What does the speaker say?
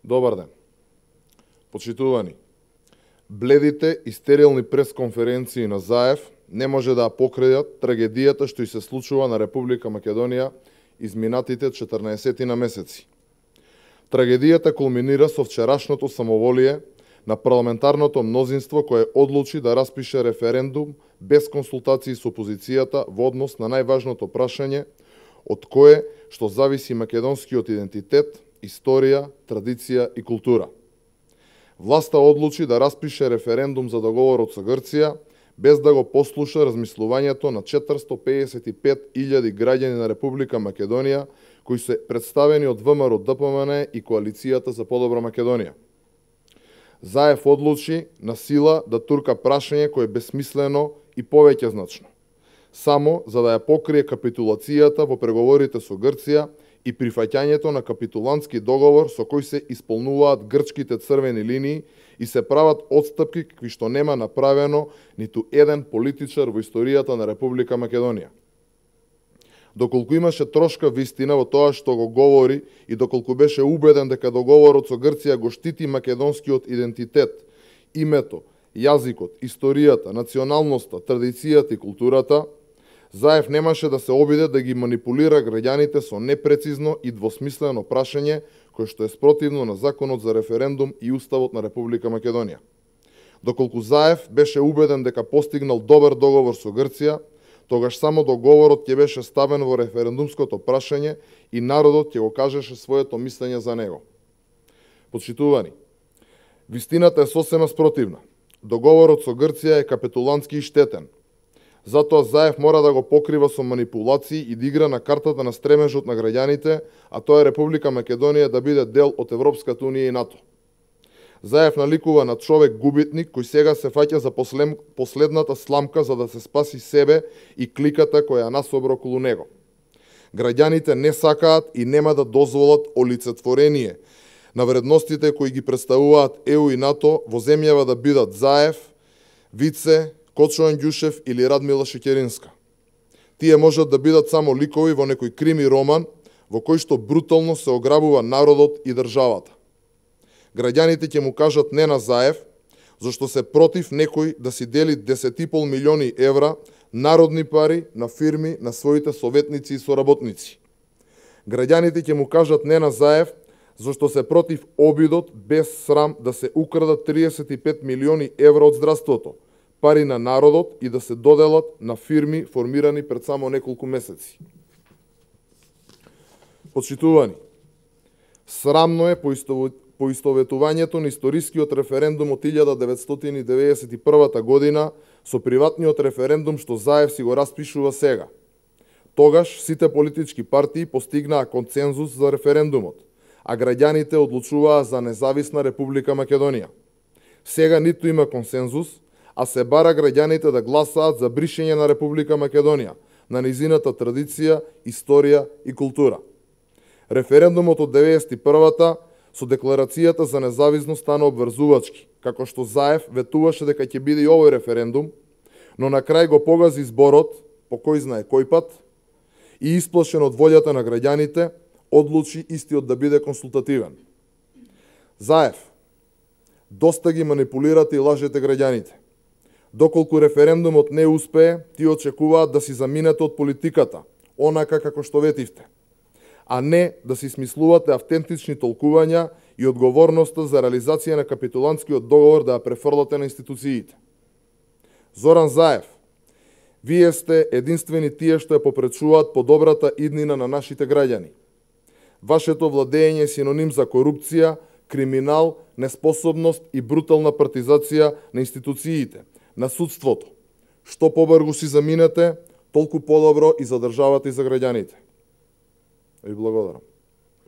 Добар ден. Почитувани, бледите и стерилни пресконференции на Заев не може да ја покријат трагедијата што и се случува на Република Македонија изминатите 14 на месеци. Трагедијата кулминира со вчерашното самоволие на парламентарното мнозинство кое одлучи да распише референдум без консултации со опозицијата во однос на најважното прашање од кое што зависи македонскиот идентитет, историја, традиција и култура. Власта одлучи да распише референдум за договорот со Грција, без да го послуша размислувањето на 455.000 граѓани на Република Македонија, кои се представени од ВМРО ДПМН и Коалицијата за подобра Македонија. Заев одлучи на сила да турка прашање кое е бесмислено и повеќе значно, само за да ја покрие капитулацијата во преговорите со Грција и прифаќањето на капитулантски договор со кој се исполнуваат грчките црвени линии и се прават отстапки какви што нема направено ниту еден политичар во историјата на Република Македонија. Доколку имаше трошка вистина во тоа што го говори и доколку беше убеден дека договорот со Грција го штити македонскиот идентитет, името, јазикот, историјата, националноста, традицијата и културата, Заев немаше да се обиде да ги манипулира граѓаните со непрецизно и двосмислено прашање кое што е спротивно на Законот за референдум и Уставот на Република Македонија. Доколку Заев беше убеден дека постигнал добар договор со Грција, тогаш само договорот ќе беше ставен во референдумското прашање и народот ќе го кажеше своето мислење за него. Почитувани, вистината е сосема спротивна. Договорот со Грција е капитулантски и штетен. Затоа Заев мора да го покрива со манипулации и да игра на картата на стремежот на граѓаните, а тоа е Република Македонија да биде дел од Европската унија и НАТО. Заев наликува на човек губитник кој сега се фаќа за последната сламка за да се спаси себе и кликата која ја насобра околу него. Граѓаните не сакаат и нема да дозволат олицетворение на вредностите кои ги представуваат ЕУ и НАТО во земјава да бидат Заев, Вице, Кочо Андјушев или Радмила Шекеринска. Тие можат да бидат само ликови во некој крими роман во кој што брутално се ограбува народот и државата. Граѓаните ќе му кажат не на Заев, зашто се против некој да си дели 10,5 милиони евра народни пари на фирми на своите советници и соработници. Граѓаните ќе му кажат не на Заев, зашто се против обидот без срам да се украдат 35 милиони евра од здравството, пари на народот и да се доделат на фирми формирани пред само неколку месеци. Почитувани, срамно е поистоветувањето на историскиот референдум од 1991 година со приватниот референдум што Заев си го распишува сега. Тогаш сите политички партии постигнаа консензус за референдумот, а граѓаните одлучуваа за независна Република Македонија. Сега ниту има консензус, а се бара граѓаните да гласаат за бришење на Република Македонија, на низината традиција, историја и култура. Референдумот од 91-та со декларацијата за независност стана обврзувачки, како што Заев ветуваше дека ќе биде и овој референдум, но на крај го погази зборот, по кој знае кој пат, и исплашен од волјата на граѓаните, одлучи истиот да биде консултативен. Заев, доста ги манипулирате и лажете граѓаните. Доколку референдумот не успее, тие очекуваат да си заминете од политиката, онака како што ветивте, а не да си смислувате автентични толкувања и одговорноста за реализација на капитулантскиот договор да ја префрлате на институциите. Зоран Заев, вие сте единствени тие што ја попречуваат подобрата иднина на нашите граѓани. Вашето владење е синоним за корупција, криминал, неспособност и брутална партизација на институциите, на судството. Што побрзо си заминете, толку подобро и за државата и за граѓаните. Ви благодарам.